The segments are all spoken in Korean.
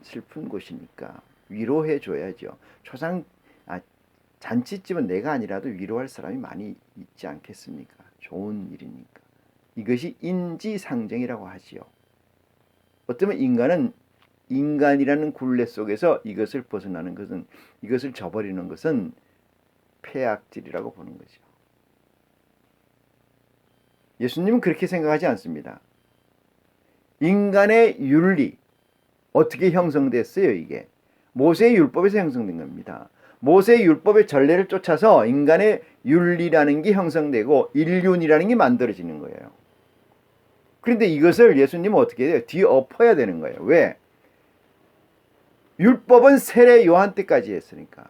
슬픈 곳이니까 위로해 줘야죠. 잔치집은 내가 아니라도 위로할 사람이 많이 있지 않겠습니까? 좋은 일이니까. 이것이 인지상정이라고 하지요. 어쩌면 인간이라는 굴레 속에서 이것을 벗어나는 것은, 이것을 저버리는 것은 폐악질이라고 보는 거죠. 예수님은 그렇게 생각하지 않습니다. 인간의 윤리, 어떻게 형성됐어요? 이게 모세의 율법에서 형성된 겁니다. 모세의 율법의 전례를 쫓아서 인간의 윤리라는 게 형성되고 인륜이라는 게 만들어지는 거예요. 그런데 이것을 예수님은 어떻게 해요? 뒤엎어야 되는 거예요. 왜? 율법은 세례 요한 때까지 했으니까.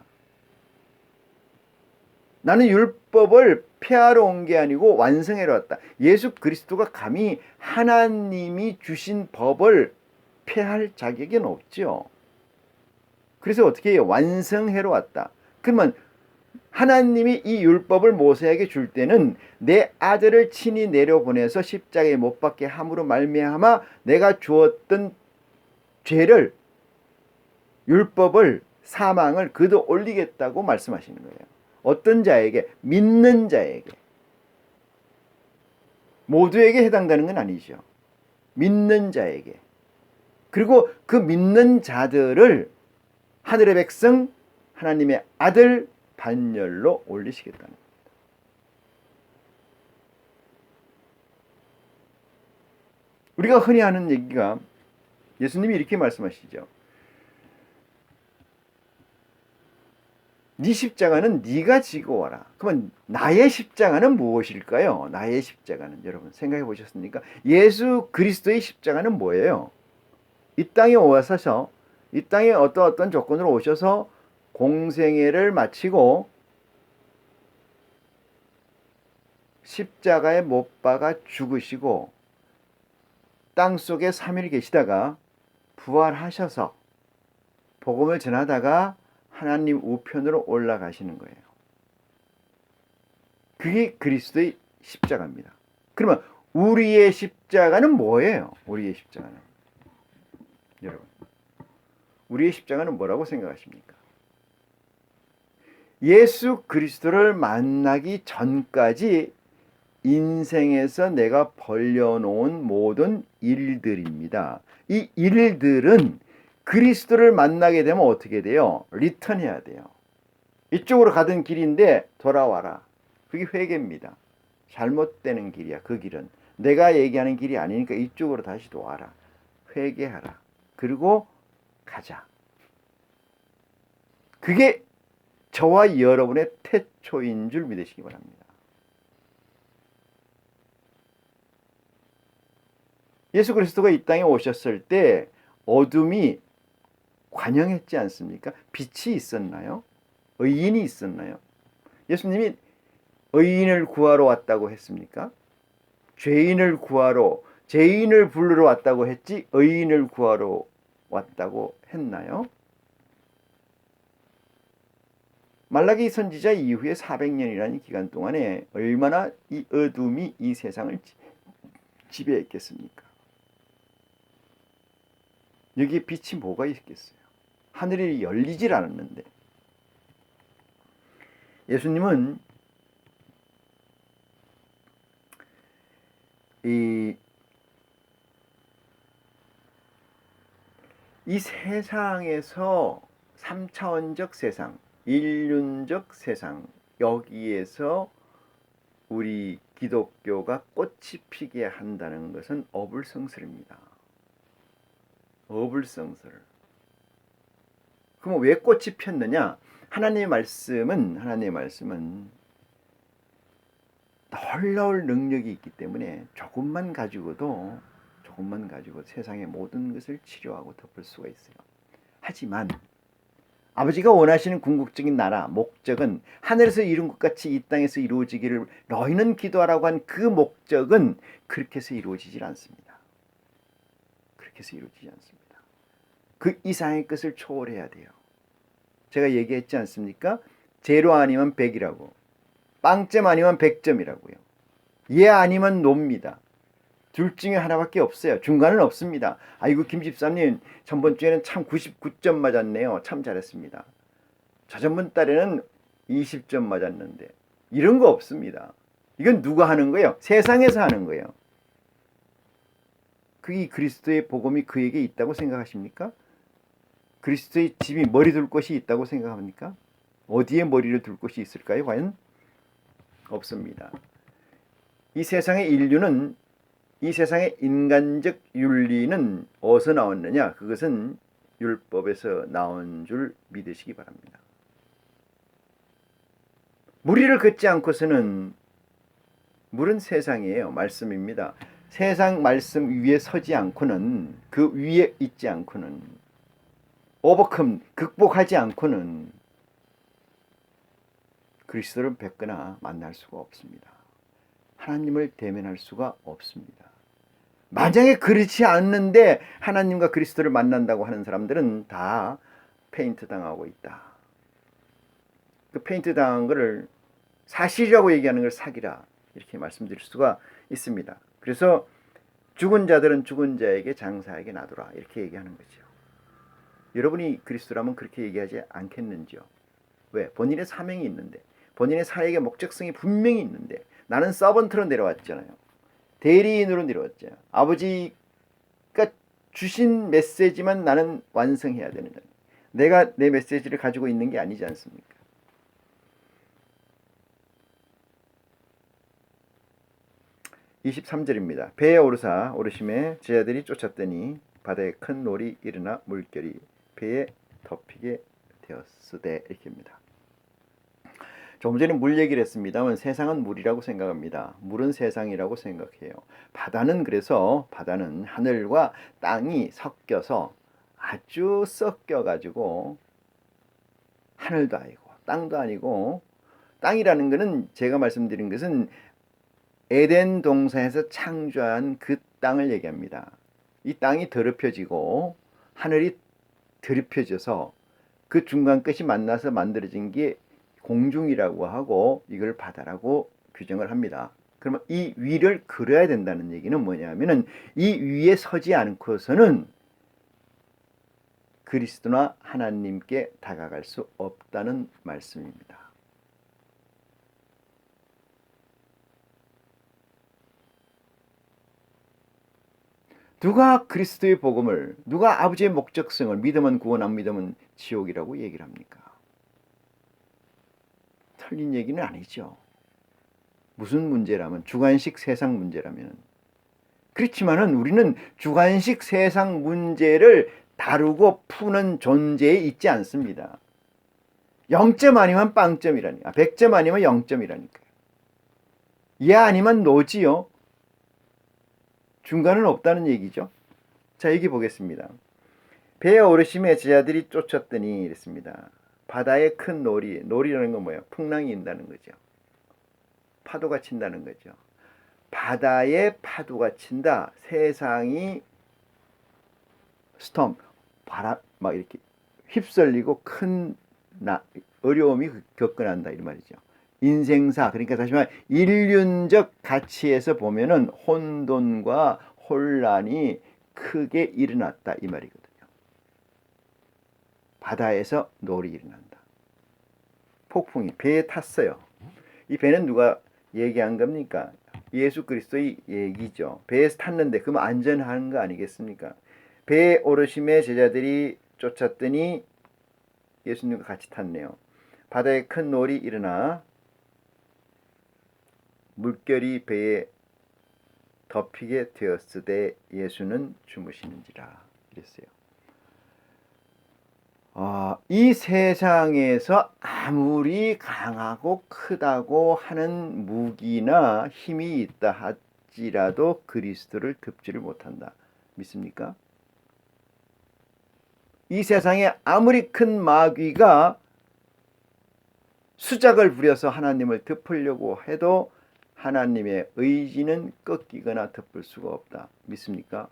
나는 율법을 폐하러 온 게 아니고 완성하러 왔다. 예수 그리스도가 감히 하나님이 주신 법을 폐할 자격은 없죠. 그래서 어떻게 해요? 완성하러 왔다. 그러면 하나님이 이 율법을 모세에게 줄 때는 내 아들을 친히 내려보내서 십자가에 못 박게 함으로 말미암아 내가 주었던 죄를, 율법을, 사망을 그도 올리겠다고 말씀하시는 거예요. 어떤 자에게? 믿는 자에게. 모두에게 해당되는 건 아니죠. 믿는 자에게. 그리고 그 믿는 자들을 하늘의 백성, 하나님의 아들 반열로 올리시겠다는 겁니다. 우리가 흔히 하는 얘기가, 예수님이 이렇게 말씀하시죠. 네 십자가는 네가 지고 와라. 그러면 나의 십자가는 무엇일까요? 나의 십자가는, 여러분 생각해 보셨습니까? 예수 그리스도의 십자가는 뭐예요? 이 땅에 오셔서, 이 땅에 어떤 조건으로 오셔서 공생애를 마치고 십자가에 못 박아 죽으시고 땅속에 3일 계시다가 부활하셔서 복음을 전하다가 하나님 우편으로 올라가시는 거예요. 그게 그리스도의 십자가입니다. 그러면 우리의 십자가는 뭐예요? 우리의 십자가는, 여러분, 우리의 십자가는 뭐라고 생각하십니까? 예수 그리스도를 만나기 전까지 인생에서 내가 벌려놓은 모든 일들입니다. 이 일들은 그리스도를 만나게 되면 어떻게 돼요? 리턴해야 돼요. 이쪽으로 가던 길인데 돌아와라. 그게 회개입니다. 잘못되는 길이야. 그 길은 내가 얘기하는 길이 아니니까 이쪽으로 다시 와라. 회개하라. 그리고 가자. 그게 저와 여러분의 태초인 줄 믿으시기 바랍니다. 예수 그리스도가 이 땅에 오셨을 때 어둠이 관영했지 않습니까? 빛이 있었나요? 의인이 있었나요? 예수님이 의인을 구하러 왔다고 했습니까? 죄인을 구하러, 죄인을 부르러 왔다고 했지 의인을 구하러 왔다고 했나요? 말라기 선지자 이후에 400년이라는 기간 동안에 얼마나 이 어둠이 이 세상을 지배했겠습니까? 여기에 빛이 뭐가 있겠어요? 하늘이 열리질 않았는데. 예수님은 이 세상에서 3차원적 세상, 인륜적 세상, 여기에서 우리 기독교가 꽃이 피게 한다는 것은 어불성설입니다. 어불성설. 그럼 왜 꽃이 폈느냐? 하나님의 말씀은 놀라울 능력이 있기 때문에 조금만 가지고도 세상의 모든 것을 치료하고 덮을 수가 있어요. 하지만 아버지가 원하시는 궁극적인 나라, 목적은 하늘에서 이룬 것 같이 이 땅에서 이루어지기를 너희는 기도하라고 한 그 목적은 그렇게 해서 이루어지질 않습니다. 그렇게 해서 이루어지지 않습니다. 그 이상의 것을 초월해야 돼요. 제가 얘기했지 않습니까? 제로 아니면 100이라고, 빵점 아니면 100점이라고요. 예 아니면 노입니다. 둘 중에 하나밖에 없어요. 중간은 없습니다. 아이고 김 집사님 전번 주에는 참 99점 맞았네요. 참 잘했습니다. 저전번 달에는 20점 맞았는데 이런 거 없습니다. 이건 누가 하는 거예요? 세상에서 하는 거예요. 그게 그리스도의 복음이 그에게 있다고 생각하십니까? 그리스도의 집이 머리 둘 곳이 있다고 생각합니까? 어디에 머리를 둘 곳이 있을까요? 과연? 없습니다. 이 세상의 인류는, 이 세상의 인간적 윤리는 어디서 나왔느냐? 그것은 율법에서 나온 줄 믿으시기 바랍니다. 무리를 걷지 않고서는, 물은 세상이에요. 말씀입니다. 세상 말씀 위에 서지 않고는, 그 위에 있지 않고는, 극복하지 않고는 그리스도를 뵙거나 만날 수가 없습니다. 하나님을 대면할 수가 없습니다. 만약에 그렇지 않는데 하나님과 그리스도를 만난다고 하는 사람들은 다 페인트 당하고 있다. 그 페인트 당한 것을 사실이라고 얘기하는 걸 사기라, 이렇게 말씀드릴 수가 있습니다. 그래서 죽은 자들은 죽은 자에게 장사에게 놔두라, 이렇게 얘기하는 거죠. 여러분이 그리스도라면 그렇게 얘기하지 않겠는지요? 왜? 본인의 사명이 있는데, 본인의 사역의 목적성이 분명히 있는데, 나는 서번트로 내려왔잖아요. 대리인으로 내려왔죠. 아버지가 주신 메시지만 나는 완성해야 되는 거예요. 내가 내 메시지를 가지고 있는 게 아니지 않습니까? (23절입니다) 배에 오르심에 제자들이 쫓았더니 바다에 큰 놀이 일어나 물결이 배에 덮이게 되었으되, 이렇게입니다. 조금 전에 물 얘기를 했습니다만 세상은 물이라고 생각합니다. 물은 세상이라고 생각해요. 그래서 바다는 하늘과 땅이 섞여서 아주 섞여가지고 하늘도 아니고 땅도 아니고, 땅이라는 것은 제가 말씀드린 것은 에덴 동산에서 창조한 그 땅을 얘기합니다. 이 땅이 더럽혀지고 하늘이 더럽혀져서 그 중간 끝이 만나서 만들어진 게 공중이라고 하고 이걸 바다라고 규정을 합니다. 그러면 이 위를 그려야 된다는 얘기는 뭐냐면은 이 위에 서지 않고서는 그리스도나 하나님께 다가갈 수 없다는 말씀입니다. 누가 그리스도의 복음을, 누가 아버지의 목적성을, 믿으면 구원 안 믿으면 지옥이라고 얘기를 합니까? 틀린 얘기는 아니죠. 무슨 문제라면, 주관식 세상 문제라면. 그렇지만은 우리는 주관식 세상 문제를 다루고 푸는 존재에 있지 않습니다. 0점 아니면 빵점이라니까. 100점 아니면 0점이라니까요. 예 아니면 노지요. 중간은 없다는 얘기죠. 자, 여기 보겠습니다. 배에 오르심에 제자들이 쫓았더니, 이랬습니다. 바다에 큰 놀이라는 건 뭐예요? 풍랑이 인다는 거죠. 파도가 친다는 거죠. 바다에 파도가 친다. 세상이 스톰, 바람, 막 이렇게 휩쓸리고 큰 어려움이 겪어난다, 이 말이죠. 인생사, 그러니까 다시 말해 인륜적 가치에서 보면은 혼돈과 혼란이 크게 일어났다, 이 말이거든요. 바다에서 놀이 일어난다. 폭풍이 배에 탔어요. 이 배는 누가 얘기한 겁니까? 예수 그리스도의 얘기죠. 배에서 탔는데 그러면 안전한 거 아니겠습니까? 배에 오르심에 제자들이 쫓았더니 예수님과 같이 탔네요. 바다에 큰 놀이 일어나 물결이 배에 덮이게 되었으되 예수는 주무시는지라, 이랬어요. 이 세상에서 아무리 강하고 크다고 하는 무기나 힘이 있다 할지라도 그리스도를 덮지를 못한다. 믿습니까? 이 세상에 아무리 큰 마귀가 수작을 부려서 하나님을 덮으려고 해도 하나님의 의지는 꺾이거나 덮을 수가 없다. 믿습니까?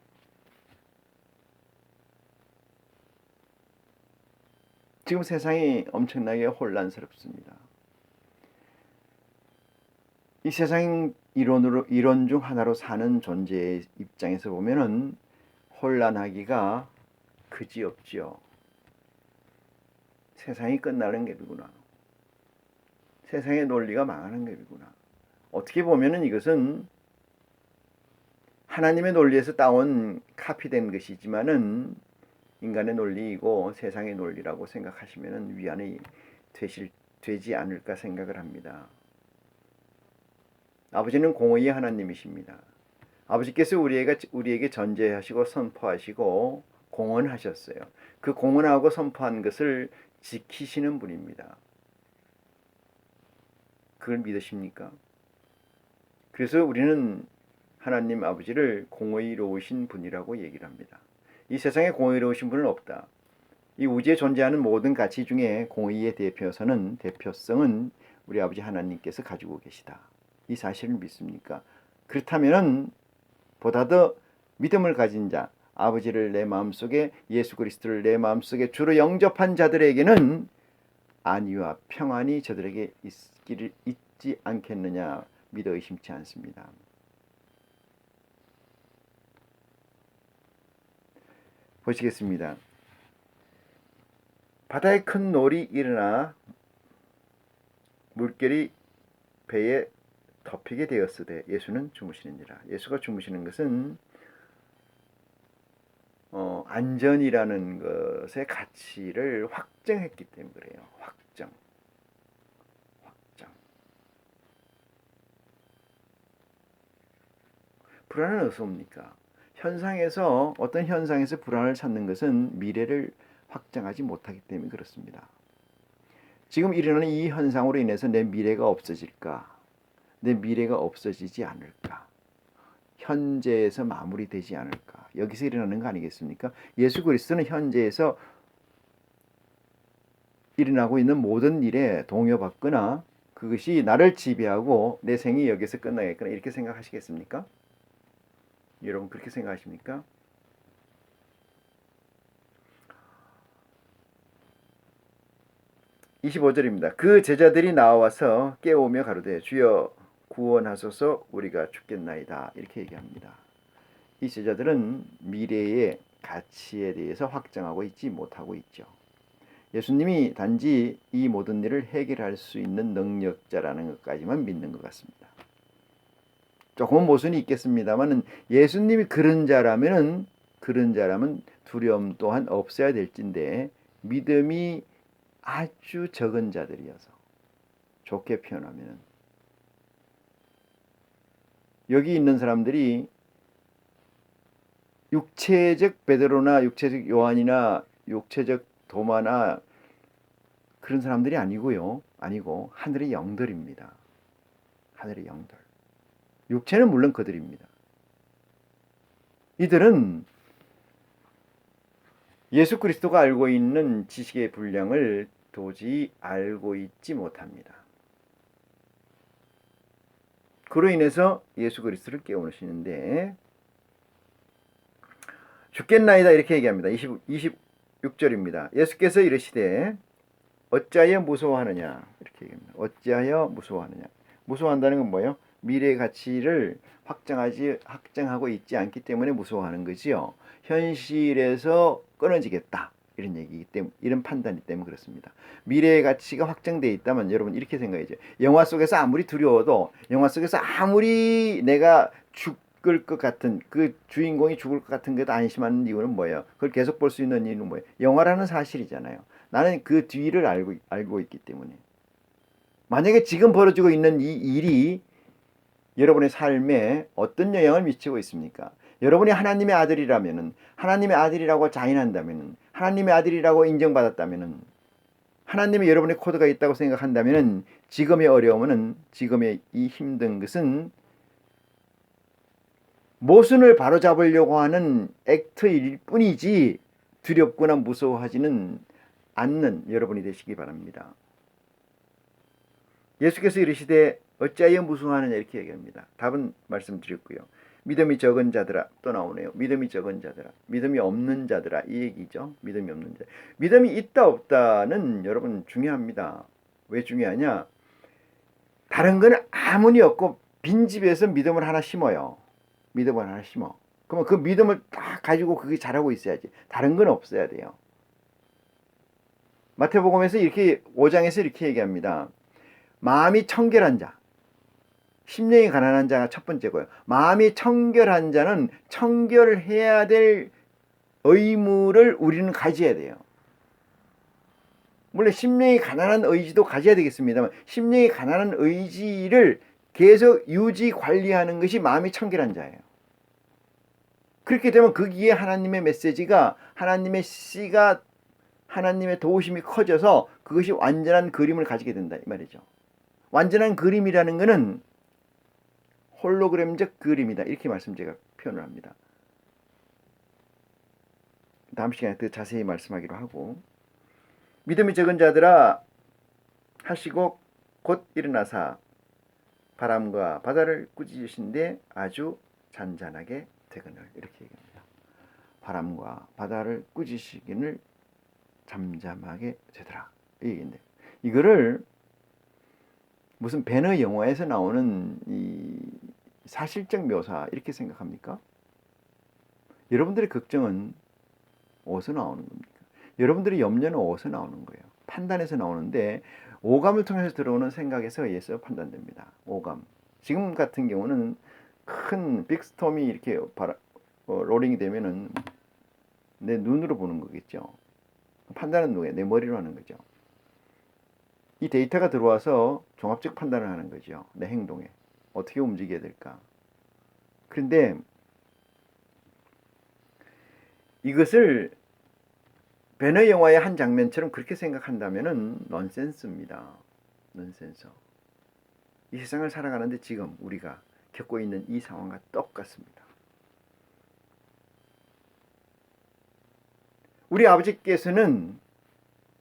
지금 세상이 엄청나게 혼란스럽습니다. 이 세상 이론 중 하나로 사는 존재의 입장에서 보면은 혼란하기가 그지없지요. 세상이 끝나는 길이구나. 세상의 논리가 망하는 길이구나. 어떻게 보면은 이것은 하나님의 논리에서 따온 카피된 것이지만은 인간의 논리이고 세상의 논리라고 생각하시면은 위안이 되지 않을까 생각을 합니다. 아버지는 공의의 하나님이십니다. 아버지께서 우리에게 전제하시고 선포하시고 공언하셨어요. 그 공언하고 선포한 것을 지키시는 분입니다. 그걸 믿으십니까? 그래서 우리는 하나님 아버지를 공의로우신 분이라고 얘기를 합니다. 이 세상에 공의로우신 분은 없다. 이 우주에 존재하는 모든 가치 중에 공의의 대표성은 우리 아버지 하나님께서 가지고 계시다. 이 사실을 믿습니까? 그렇다면 보다 더 믿음을 가진 자, 아버지를 내 마음속에, 예수 그리스도를 내 마음속에 주로 영접한 자들에게는 안위와 평안이 저들에게 있지 않겠느냐 믿어 의심치 않습니다. 보시겠습니다. 바다에 큰 놀이 일어나 물결이 배에 덮이게 되었으되 예수는 주무시느니라. 예수가 주무시는 것은 안전이라는 것의 가치를 확정했기 때문에 그래요. 확정. 불안은 어디서 옵니까? 어떤 현상에서 불안을 찾는 것은 미래를 확정하지 못하기 때문에 그렇습니다. 지금 일어나는 이 현상으로 인해서 내 미래가 없어질까? 내 미래가 없어지지 않을까? 현재에서 마무리되지 않을까? 여기서 일어나는 거 아니겠습니까? 예수 그리스도는 현재에서 일어나고 있는 모든 일에 동요받거나 그것이 나를 지배하고 내 생이 여기서 끝나겠거나 이렇게 생각하시겠습니까? 여러분 그렇게 생각하십니까? 25절입니다. 그 제자들이 나와서 깨우며 가로되 주여 구원하소서 우리가 죽겠나이다. 이렇게 얘기합니다. 이 제자들은 미래의 가치에 대해서 확정하고 있지 못하고 있죠. 예수님이 단지 이 모든 일을 해결할 수 있는 능력자라는 것까지만 믿는 것 같습니다. 조금은 모순이 있겠습니다만 예수님이 그런 자라면 두려움 또한 없어야 될진데 믿음이 아주 적은 자들이어서 좋게 표현하면 여기 있는 사람들이 육체적 베드로나 육체적 요한이나 육체적 도마나 그런 사람들이 아니고 하늘의 영들입니다. 하늘의 영들. 육체는 물론 그들입니다. 이들은 예수 그리스도가 알고 있는 지식의 분량을 도저히 알고 있지 못합니다. 그로 인해서 예수 그리스도를 깨우시는데 죽겠나이다 이렇게 얘기합니다. 26절입니다. 예수께서 이르시되 어찌하여 무서워하느냐 이렇게 얘기합니다. 어찌하여 무서워하느냐. 무서워한다는 건 뭐예요? 미래의 가치를 확정하고 있지 않기 때문에 무서워하는 거지요. 현실에서 끊어지겠다 이런 얘기이기 때문에 이런 판단이 때문에 그렇습니다. 미래의 가치가 확정되어 있다면 여러분 이렇게 생각해야죠. 영화 속에서 아무리 두려워도 영화 속에서 아무리 내가 죽을 것 같은 그 주인공이 죽을 것 같은 것도 안심하는 이유는 뭐예요? 그걸 계속 볼 수 있는 이유는 뭐예요? 영화라는 사실이잖아요. 나는 그 뒤를 알고 있기 때문에 만약에 지금 벌어지고 있는 이 일이 여러분의 삶에 어떤 영향을 미치고 있습니까? 여러분이 하나님의 아들이라면은 하나님의 아들이라고 자인한다면은 하나님의 아들이라고 인정받았다면은 하나님의 여러분의 코드가 있다고 생각한다면은 지금의 어려움은 지금의 이 힘든 것은 모순을 바로잡으려고 하는 액트일 뿐이지 두렵거나 무서워하지는 않는 여러분이 되시기 바랍니다. 예수께서 이르시되 어찌하여 무서워하느냐 이렇게 얘기합니다. 답은 말씀드렸고요. 믿음이 적은 자들아 또 나오네요. 믿음이 적은 자들아, 믿음이 없는 자들아 이 얘기죠. 믿음이 없는 자. 믿음이 있다 없다는 여러분 중요합니다. 왜 중요하냐? 다른 거는 아무리 없고 빈집에서 믿음을 하나 심어요. 믿음을 하나 심어. 그러면 그 믿음을 딱 가지고 그게 자라고 있어야지. 다른 건 없어야 돼요. 마태복음에서 이렇게 5장에서 이렇게 얘기합니다. 마음이 청결한 자, 심령이 가난한 자가 첫 번째고요. 마음이 청결한 자는 청결해야 될 의무를 우리는 가져야 돼요. 물론 심령이 가난한 의지도 가져야 되겠습니다만 심령이 가난한 의지를 계속 유지 관리하는 것이 마음이 청결한 자예요. 그렇게 되면 거기에 하나님의 메시지가, 하나님의 씨가, 하나님의 도우심이 커져서 그것이 완전한 그림을 가지게 된다 이 말이죠. 완전한 그림이라는 것은 홀로그램적 그림이다 이렇게 말씀 제가 표현을 합니다. 다음 시간에 더 자세히 말씀하기로 하고, 믿음이 적은 자들아 하시고 곧 일어나사 바람과 바다를 꾸짖으신데 아주 잔잔하게 되거늘 이렇게 얘기합니다. 바람과 바다를 꾸짖으시기를 잠잠하게 되더라 이 얘기인데, 이거를 무슨 배너 영화에서 나오는 이 사실적 묘사 이렇게 생각합니까? 여러분들의 걱정은 어디서 나오는 겁니까? 여러분들의 염려는 어디서 나오는 거예요? 판단에서 나오는데 오감을 통해서 들어오는 생각에서 의해서 판단됩니다. 오감. 지금 같은 경우는 큰 빅스톰이 이렇게 롤링이 되면은 내 눈으로 보는 거겠죠. 판단은 누구예요? 내 머리로 하는 거죠. 이 데이터가 들어와서 종합적 판단을 하는 거죠. 내 행동에 어떻게 움직여야 될까. 그런데 이것을 배너 영화의 한 장면처럼 그렇게 생각한다면은 넌센스입니다. 넌센스. 이 세상을 살아가는데 지금 우리가 겪고 있는 이 상황과 똑같습니다. 우리 아버지께서는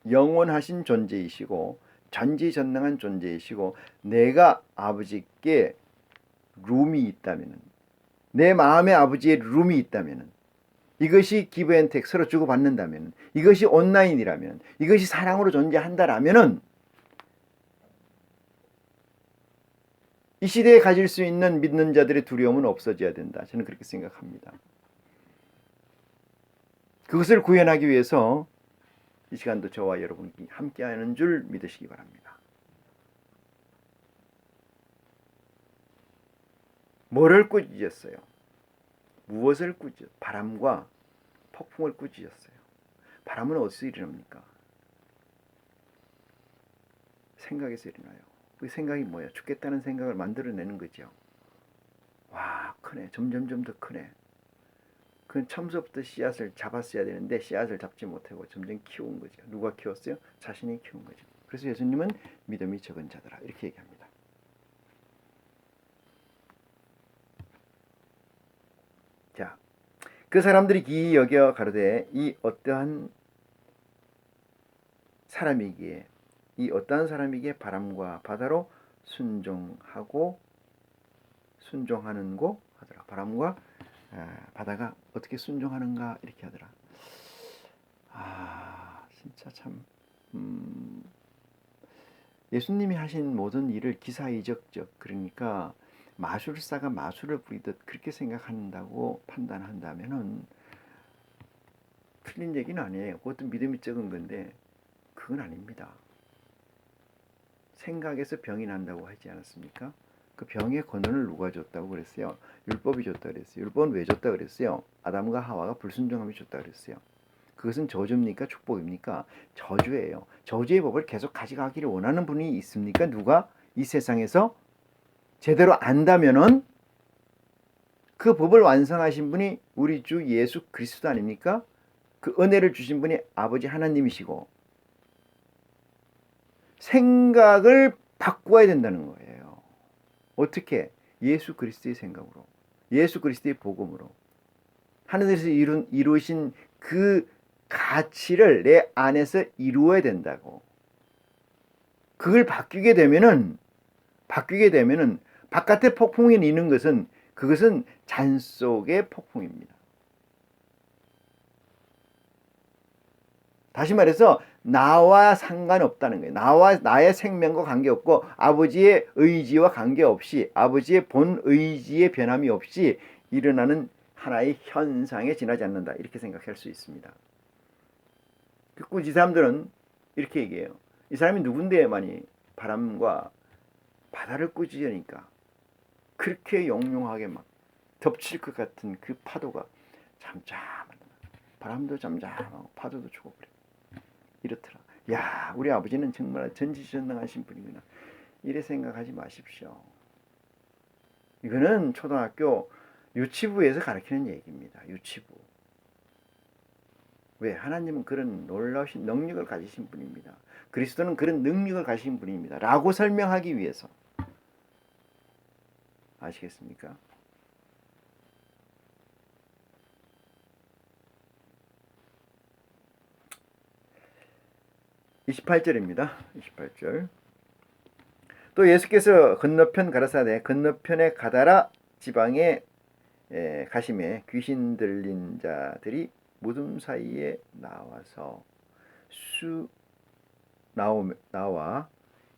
영원하신 존재이시고 전지전능한 존재이시고, 내가 아버지께 룸이 있다면, 내 마음의 아버지의 룸이 있다면, 이것이 기브앤텍 서로 주고받는다면, 이것이 온라인이라면, 이것이 사랑으로 존재한다라면 이 시대에 가질 수 있는 믿는 자들의 두려움은 없어져야 된다. 저는 그렇게 생각합니다. 그것을 구현하기 위해서 이 시간도 저와 여러분이 함께하는 줄 믿으시기 바랍니다. 뭐를 꾸짖었어요? 무엇을 꾸짖었어요? 바람과 폭풍을 꾸짖었어요. 바람은 어디서 일어납니까? 생각에서 일어나요. 그 생각이 뭐예요? 죽겠다는 생각을 만들어내는 거죠. 와, 크네. 점점점 더 크네. 그 처음부터 씨앗을 잡았어야 되는데 씨앗을 잡지 못하고 점점 키운 거죠. 누가 키웠어요? 자신이 키운 거죠. 그래서 예수님은 믿음이 적은 자들아 이렇게 얘기합니다. 자, 그 사람들이 기이 여겨 가로되 이 어떠한 사람이기에 바람과 바다로 순종하는고 하더라. 바람과 바다가 어떻게 순종하는가 이렇게 하더라. 진짜 참 예수님이 하신 모든 일을 기사이적적, 그러니까 마술사가 마술을 부리듯 그렇게 생각한다고 판단한다면은 틀린 얘기는 아니에요. 그것도 믿음이 적은 건데 그건 아닙니다. 생각에서 병이 난다고 하지 않았습니까? 그 병의 권한을 누가 줬다고 그랬어요? 율법이 줬다고 그랬어요. 율법은 왜 줬다고 그랬어요? 아담과 하와가 불순종함이 줬다고 그랬어요. 그것은 저주입니까? 축복입니까? 저주예요. 저주의 법을 계속 가져가기를 원하는 분이 있습니까? 누가 이 세상에서 제대로 안다면은 그 법을 완성하신 분이 우리 주 예수 그리스도 아닙니까? 그 은혜를 주신 분이 아버지 하나님이시고 생각을 바꾸어야 된다는 거예요. 어떻게? 예수 그리스도의 생각으로, 예수 그리스도의 복음으로 하늘에서 이루신 그 가치를 내 안에서 이루어야 된다고. 그걸 바뀌게 되면은 바깥에 폭풍이 있는 것은 그것은 잔 속의 폭풍입니다. 다시 말해서 나와 상관없다는 거예요. 나의 생명과 관계없고 아버지의 의지와 관계없이 아버지의 본 의지의 변함이 없이 일어나는 하나의 현상에 지나지 않는다. 이렇게 생각할 수 있습니다. 이 사람들은 이렇게 얘기해요. 이 사람이 누군데만이 바람과 바다를 꾸짖으니까 그렇게 용용하게 막 덮칠 것 같은 그 파도가 잠잠하다. 바람도 잠잠하고 파도도 주고 그래. 이렇더라. 야, 우리 아버지는 정말 전지전능하신 분이구나. 이래 생각하지 마십시오. 이거는 초등학교 유치부에서 가르치는 얘기입니다. 유치부. 왜? 하나님은 그런 놀라우신 능력을 가지신 분입니다. 그리스도는 그런 능력을 가지신 분입니다. 라고 설명하기 위해서. 아시겠습니까? (28절입니다) 28절. 또 예수께서 건너편 가라사대 건너편에 가다라 지방에 가심에 귀신 들린 자들이 무덤 사이에 나와서 나와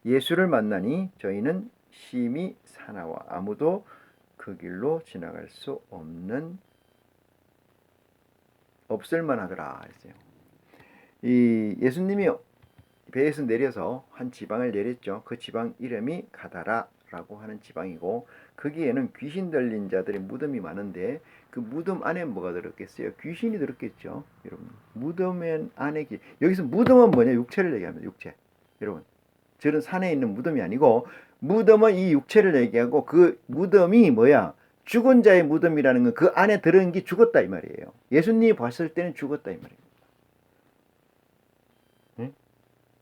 예수를 만나니 저희는 심히 사나워 아무도 그 길로 지나갈 수 없을 만하더라 했어요. 이 예수님이 배에서 내려서 한 지방을 내렸죠. 그 지방 이름이 가다라라고 하는 지방이고 거기에는 귀신 들린 자들의 무덤이 많은데 그 무덤 안에 뭐가 들었겠어요? 귀신이 들었겠죠. 여러분, 무덤 안에 여기서 무덤은 뭐냐? 육체를 얘기합니다. 육체. 여러분, 저런 산에 있는 무덤이 아니고 무덤은 이 육체를 얘기하고 그 무덤이 뭐야? 죽은 자의 무덤이라는 건 그 안에 들은 게 죽었다 이 말이에요. 예수님이 봤을 때는 죽었다 이 말이에요.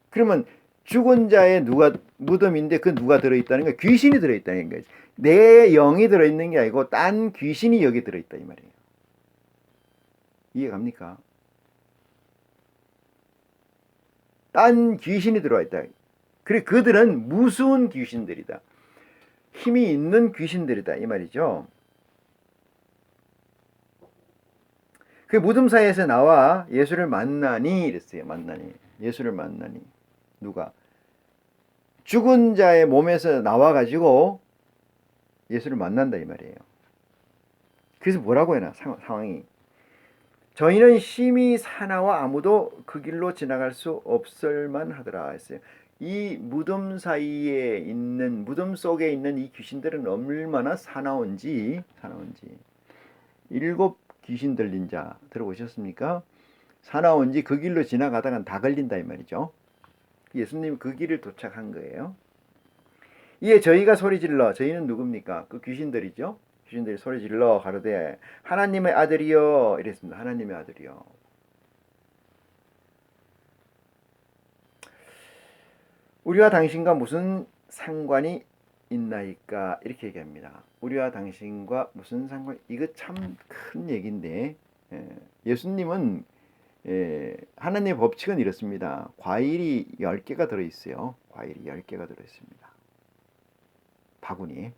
그러면 죽은 자의 무덤인데 그 누가 들어있다는 거야? 귀신이 들어있다는 거지. 내 영이 들어있는 게 아니고 딴 귀신이 여기 들어있다 이 말이에요. 이해갑니까? 딴 귀신이 들어와 있다. 그래, 그들은 무서운 귀신들이다. 힘이 있는 귀신들이다 이 말이죠. 그 무덤 사이에서 나와 예수를 만나니 이랬어요. 만나니. 예수를 만나니. 누가? 죽은 자의 몸에서 나와가지고 예수를 만난다 이 말이에요. 그래서 뭐라고 해나 상황이. 저희는 심히 사나워 아무도 그 길로 지나갈 수 없을 만하더라 했어요. 이 무덤 사이에 있는 무덤 속에 있는 이 귀신들은 얼마나 사나운지 7 귀신 들린 자 들어보셨습니까? 사나운지 그 길로 지나가다가 다 걸린다 이 말이죠. 예수님이 그 길을 도착한 거예요. 이에 저희가 소리질러, 저희는 누굽니까? 그 귀신들이죠. 귀신들이 소리질러 가로되 하나님의 아들이여 이랬습니다. 하나님의 아들이여. 우리와 당신과 무슨 상관이 있나이까 이렇게 얘기합니다. 우리와 당신과 무슨 상관? 이거 참 큰 얘기인데 예수님은 하나님의 법칙은 이렇습니다. 과일이 10개가 들어있어요. 과일이 10개가 들어있습니다. 바구니에.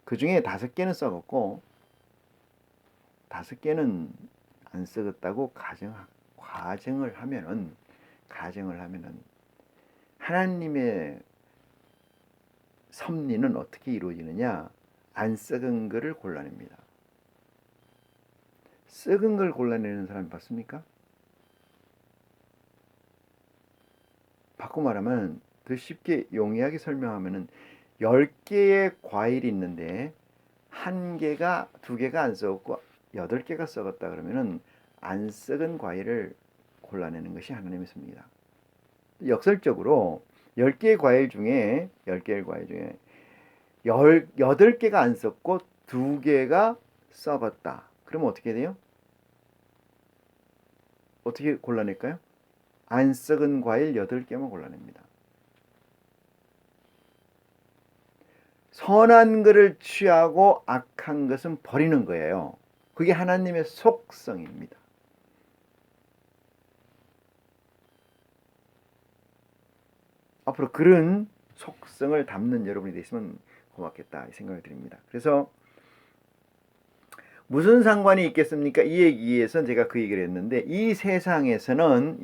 그 중에 5개는 썩었고 5개는 안 썩었다고 가정을 하면은 하나님의 섭리는 어떻게 이루어지느냐? 안 썩은 것을 골라냅니다. 썩은 걸 골라내는 사람 봤습니까? 바꿔 말하면 더 쉽게 용이하게 설명하면은 10개의 과일이 있는데 1개가 2개가 안 썩었고 8개가 썩었다 그러면은 안 썩은 과일을 골라내는 것이 하나님의 섭리입니다. 역설적으로 10개의 과일 중에 8개가 안 썩고 2개가 썩었다. 그러면 어떻게 돼요? 어떻게 골라낼까요? 안 썩은 과일 8개만 골라냅니다. 선한 것을 취하고 악한 것은 버리는 거예요. 그게 하나님의 속성입니다. 앞으로 그런 속성을 담는 여러분이 되시면 고맙겠다 이 생각이 듭니다. 그래서 무슨 상관이 있겠습니까? 이 얘기에선 제가 그 얘기를 했는데 이 세상에서는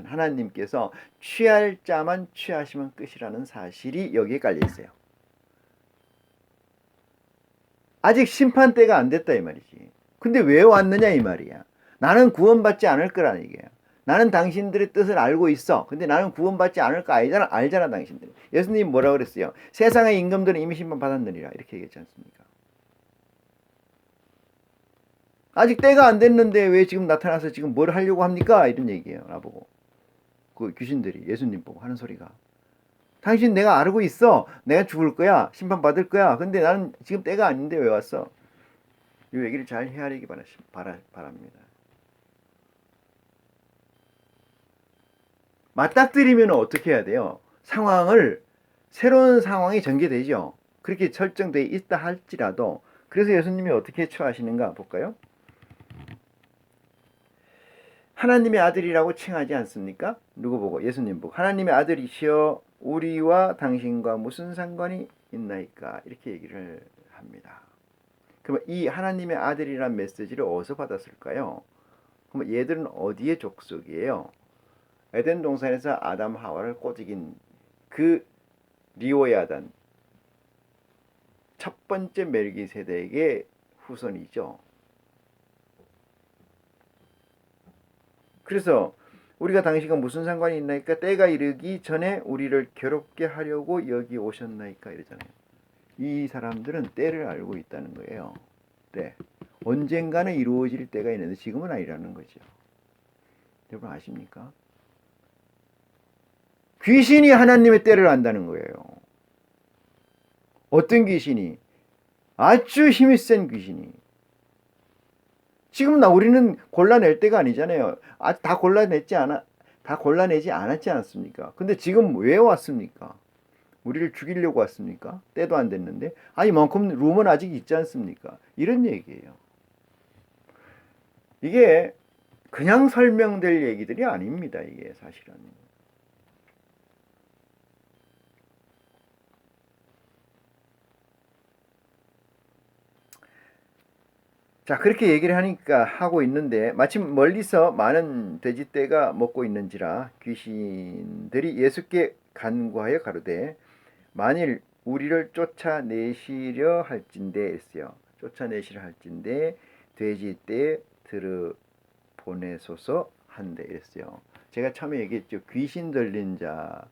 하나님께서 취할 자만 취하시면 끝이라는 사실이 여기에 깔려 있어요. 아직 심판 때가 안 됐다 이 말이지. 근데 왜 왔느냐 이 말이야. 나는 구원받지 않을 거라는 얘기예요. 나는 당신들의 뜻을 알고 있어. 근데 나는 구원받지 않을 거 알잖아 당신들. 예수님 뭐라 그랬어요? 세상의 임금들은 이미 심판 받았느니라 이렇게 얘기했지 않습니까? 아직 때가 안 됐는데 왜 지금 나타나서 지금 뭘 하려고 합니까? 이런 얘기예요. 나보고. 그 귀신들이 예수님 보고 하는 소리가. 당신 내가 알고 있어. 내가 죽을 거야. 심판 받을 거야. 근데 나는 지금 때가 아닌데 왜 왔어? 이 얘기를 잘 헤아리기 바랍니다. 맞닥뜨리면 어떻게 해야 돼요? 새로운 상황이 전개되죠. 그렇게 설정되어 있다 할지라도 그래서 예수님이 어떻게 처하시는가 볼까요? 하나님의 아들이라고 칭하지 않습니까? 누구 보고? 예수님 보고. 하나님의 아들이시여 우리와 당신과 무슨 상관이 있나이까? 이렇게 얘기를 합니다. 그럼 이 하나님의 아들이란 메시지를 어디서 받았을까요? 그럼 얘들은 어디의 족속이에요? 에덴 동산에서 아담 하와를 꼬집긴 그 리오야단 첫 번째 멜기세덱의 후손이죠. 그래서 우리가 당신과 무슨 상관이 있나이까? 때가 이르기 전에 우리를 괴롭게 하려고 여기 오셨나이까? 이러잖아요. 이 사람들은 때를 알고 있다는 거예요. 때. 언젠가는 이루어질 때가 있는데 지금은 아니라는 거죠. 여러분 아십니까? 귀신이 하나님의 때를 안다는 거예요. 어떤 귀신이? 아주 힘이 센 귀신이. 지금 우리는 골라낼 때가 아니잖아요. 다 골라내지 않았지 않습니까? 근데 지금 왜 왔습니까? 우리를 죽이려고 왔습니까? 때도 안 됐는데. 이만큼 rum은 아직 있지 않습니까? 이런 얘기예요. 이게 그냥 설명될 얘기들이 아닙니다. 이게 사실은. 자, 그렇게 얘기를 하고 있는데 마침 멀리서 많은 돼지떼가 먹고 있는지라 귀신들이 예수께 간구하여 가로되 만일 우리를 쫓아내시려 할진대 했어요. 쫓아내시려 할진대 돼지떼 들어 보내소서 한대 이랬어요. 제가 처음에 얘기했죠. 귀신 들린 자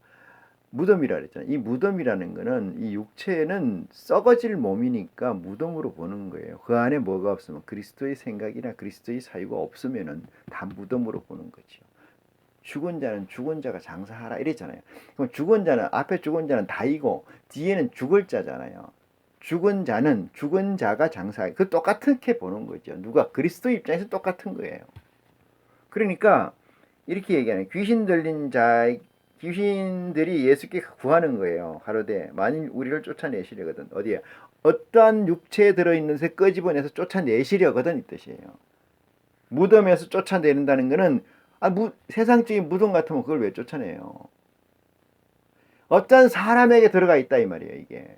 무덤이라 그랬잖아요. 이 무덤이라는 거는 이 육체는 썩어질 몸이니까 무덤으로 보는 거예요. 그 안에 뭐가 없으면 그리스도의 생각이나 그리스도의 사유가 없으면은 다 무덤으로 보는 거죠. 죽은 자는 죽은 자가 장사하라 이랬잖아요. 그럼 앞에 죽은 자는 다이고 뒤에는 죽을 자잖아요. 죽은 자가 장사해. 그 똑같게 보는 거죠. 누가 그리스도 입장에서 똑같은 거예요. 그러니까 이렇게 얘기하는 귀신들이 예수께 구하는 거예요. 가로되 만일 우리를 쫓아내시려거든 어디에 어떠한 육체에 들어있는 새 끄집어내서 쫓아내시려거든 이 뜻이에요. 무덤에서 쫓아내는다는 거는 세상적인 무덤 같으면 그걸 왜 쫓아내요? 어떤 사람에게 들어가 있다 이 말이에요. 이게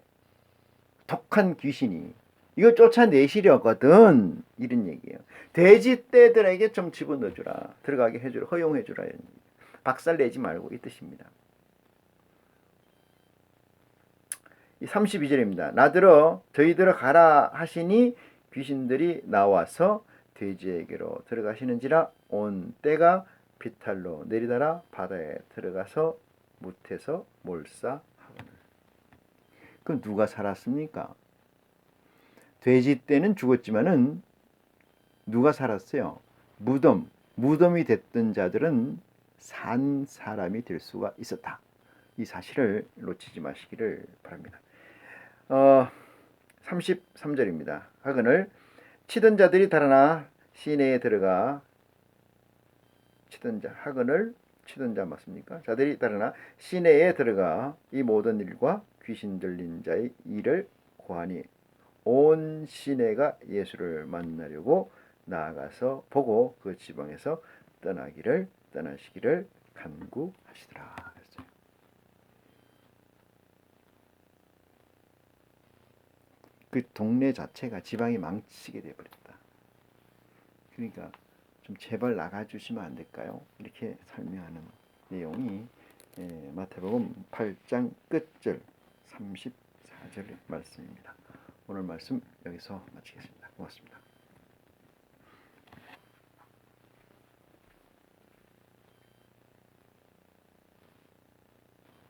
독한 귀신이 이걸 쫓아내시려거든 이런 얘기예요. 돼지떼들에게 좀 집어넣어주라. 들어가게 해주라. 허용해주라. 이런 얘기. 박살내지 말고 이 뜻입니다. 32절입니다. 나들어 저희들어 가라 하시니 귀신들이 나와서 돼지에게로 들어가시는지라 온 때가 비탈로 내리다라 바다에 들어가서 무태서 몰사하거늘. 그럼 누가 살았습니까? 돼지 떼는 죽었지만은 누가 살았어요? 무덤이 됐던 자들은 산 사람이 될 수가 있었다. 이 사실을 놓치지 마시기를 바랍니다. 33절입니다. 하거늘 치던 자들이 달아나 시내에 들어가 치던 자 맞습니까? 자들이 달아나 시내에 들어가 이 모든 일과 귀신 들린 자의 일을 고하니 온 시내가 예수를 만나려고 나아가서 보고 그 지방에서 떠나시기를 간구하시더라. 그랬어요. 그 동네 자체가 지방이 망치게 되어버렸다. 그러니까 좀 제발 나가주시면 안 될까요? 이렇게 설명하는 내용이 마태복음 8장 끝절 34절 말씀입니다. 오늘 말씀 여기서 마치겠습니다. 고맙습니다.